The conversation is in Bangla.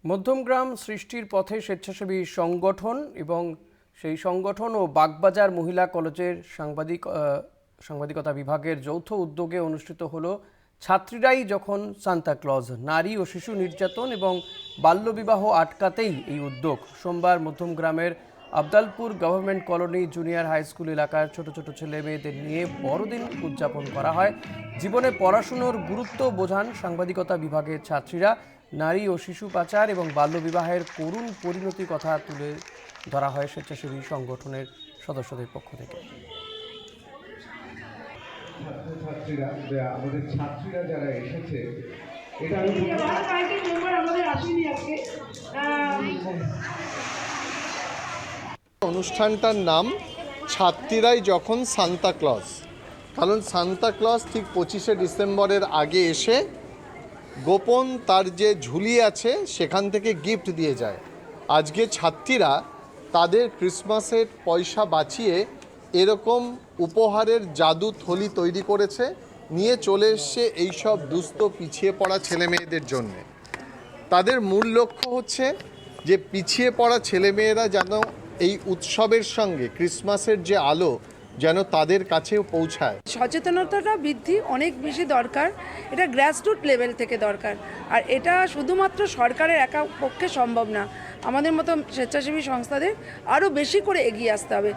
মধ্যমগ্রাম সৃষ্টির পথে স্বেচ্ছাসেবী সংগঠন এবং সেই সংগঠন ও বাগবাজার মহিলা কলেজের সাংবাদিকতা বিভাগের যৌথ উদ্যোগে অনুষ্ঠিত হলো ছাত্রীরাই যখন সান্তা ক্লজ। নারী ও শিশু নির্যাতন এবং বাল্যবিবাহ আটকাতেই এই উদ্যোগ। সোমবার মধ্যমগ্রামের Abdalpur government colony junior high school এলাকার ছোট ছোট ছেলে মেয়েদের নিয়ে বড়দিন উদযাপন করা হয়। জীবনে পড়াশুনোর গুরুত্ব বোঝান সাংবাদিকতা বিভাগের ছাত্রীরা। নারী ও শিশু পাচার এবং বাল্যবিবাহের করুণ পরিণতির কথা তুলে ধরা হয় স্বেচ্ছাসেবী সংগঠনের সদস্যদের পক্ষ থেকে। আমাদের ছাত্রীরা যারা এসেছে, এটা অনুষ্ঠানটার নাম ছাত্রীরাই যখন সান্তা ক্লজ। কারণ সান্তা ক্লজ ঠিক 25শে ডিসেম্বরের আগে এসে গোপন তার যে ঝুলি আছে সেখান থেকে গিফট দিয়ে যায়। আজকে ছাত্রীরা তাদের ক্রিসমাসের পয়সা বাঁচিয়ে এরকম উপহারের জাদু থলি তৈরি করেছে, নিয়ে চলে এসছে এইসব দুস্থ পিছিয়ে পড়া ছেলে মেয়েদের জন্যে। তাদের মূল লক্ষ্য হচ্ছে যে পিছিয়ে পড়া ছেলেমেয়েরা যেন এই উৎসবের সঙ্গে ক্রিসমাসের যে আলো যেন তাদের কাছেও পৌঁছায়। সচেতনতাটা বৃদ্ধি অনেক বেশি দরকার, এটা গ্রাসরুট লেভেল থেকে দরকার। আর এটা শুধুমাত্র সরকারের একা পক্ষে সম্ভব না, আমাদের মতো স্বেচ্ছাসেবী সংস্থাদের আরও বেশি করে এগিয়ে আসতে হবে।